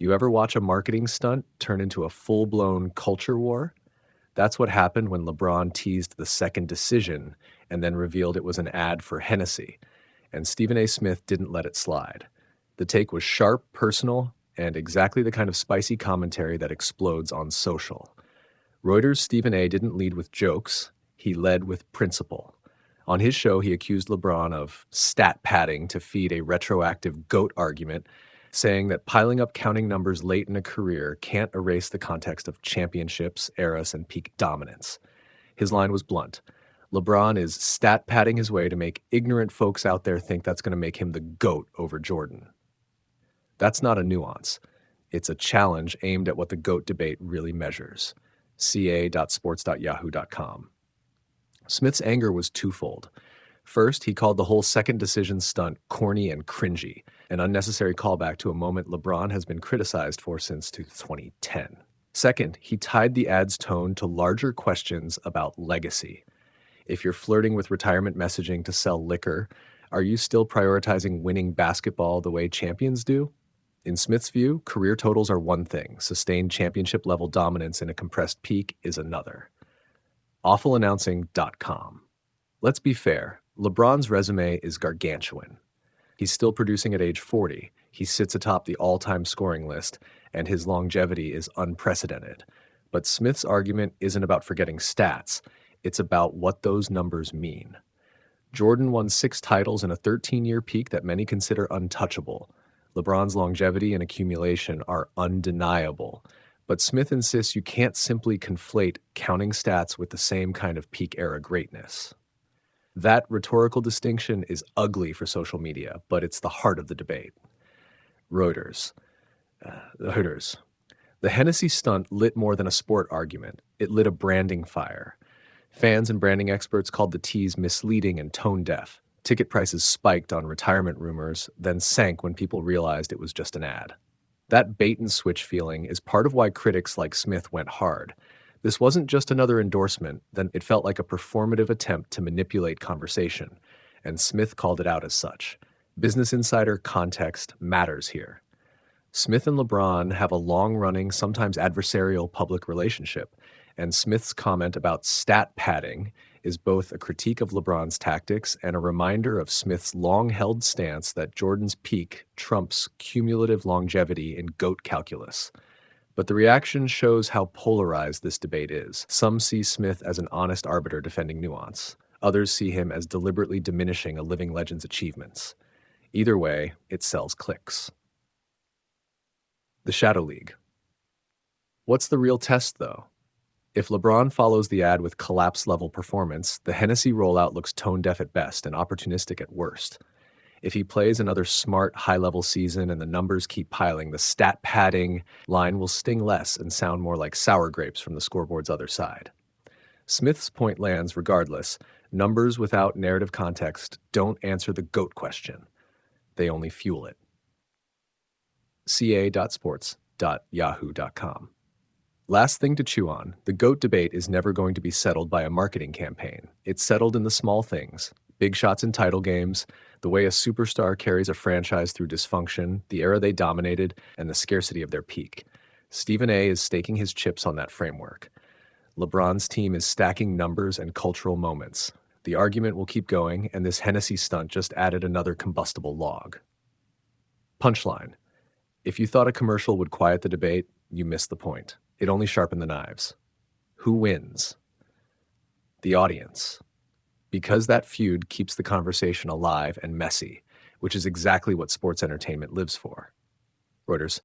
You ever watch a marketing stunt turn into a full-blown culture war? That's what happened when LeBron teased the second decision and then revealed it was an ad for Hennessy, and Stephen A. Smith didn't let it slide. The take was sharp, personal, and exactly the kind of spicy commentary that explodes on social. Reuters' Stephen A. didn't lead with jokes, he led with principle. On his show, he accused LeBron of stat padding to feed a retroactive GOAT argument, saying that piling up counting numbers late in a career can't erase the context of championships, eras, and peak dominance. His line was blunt. LeBron is stat padding his way to make ignorant folks out there think that's going to make him the GOAT over Jordan. That's not a nuance. It's a challenge aimed at what the GOAT debate really measures. ca.sports.yahoo.com. Smith's anger was twofold. First, he called the whole second decision stunt corny and cringy, an unnecessary callback to a moment LeBron has been criticized for since 2010. Second, he tied the ad's tone to larger questions about legacy. If you're flirting with retirement messaging to sell liquor, are you still prioritizing winning basketball the way champions do? In Smith's view, career totals are one thing, sustained championship-level dominance in a compressed peak is another. AwfulAnnouncing.com. Let's be fair, LeBron's resume is gargantuan. He's still producing at age 40, he sits atop the all-time scoring list, and his longevity is unprecedented. But Smith's argument isn't about forgetting stats, it's about what those numbers mean. Jordan won 6 titles in a 13-year peak that many consider untouchable. LeBron's longevity and accumulation are undeniable. But Smith insists you can't simply conflate counting stats with the same kind of peak-era greatness. That rhetorical distinction is ugly for social media, but it's the heart of the debate. Reuters. The Hennessy stunt lit more than a sport argument. It lit a branding fire. Fans and branding experts called the tease misleading and tone-deaf. Ticket prices spiked on retirement rumors, then sank when people realized it was just an ad. That bait-and-switch feeling is part of why critics like Smith went hard. This wasn't just another endorsement, then it felt like a performative attempt to manipulate conversation, and Smith called it out as such. Business Insider context matters here. Smith and LeBron have a long-running, sometimes adversarial public relationship, and Smith's comment about stat padding is both a critique of LeBron's tactics and a reminder of Smith's long-held stance that Jordan's peak trumps cumulative longevity in GOAT calculus. But the reaction shows how polarized this debate is. Some see Smith as an honest arbiter defending nuance. Others see him as deliberately diminishing a living legend's achievements. Either way, it sells clicks. The Shadow League. What's the real test, though? If LeBron follows the ad with collapse-level performance, the Hennessy rollout looks tone-deaf at best and opportunistic at worst. If he plays another smart, high-level season and the numbers keep piling, the stat padding line will sting less and sound more like sour grapes from the scoreboard's other side. Smith's point lands regardless. Numbers without narrative context don't answer the GOAT question. They only fuel it. ca.sports.yahoo.com. Last thing to chew on, the GOAT debate is never going to be settled by a marketing campaign. It's settled in the small things. Big shots in title games, the way a superstar carries a franchise through dysfunction, the era they dominated, and the scarcity of their peak. Stephen A. is staking his chips on that framework. LeBron's team is stacking numbers and cultural moments. The argument will keep going, and this Hennessy stunt just added another combustible log. Punchline. If you thought a commercial would quiet the debate, you missed the point. It only sharpened the knives. Who wins? The audience. Because that feud keeps the conversation alive and messy, which is exactly what sports entertainment lives for. Reuters.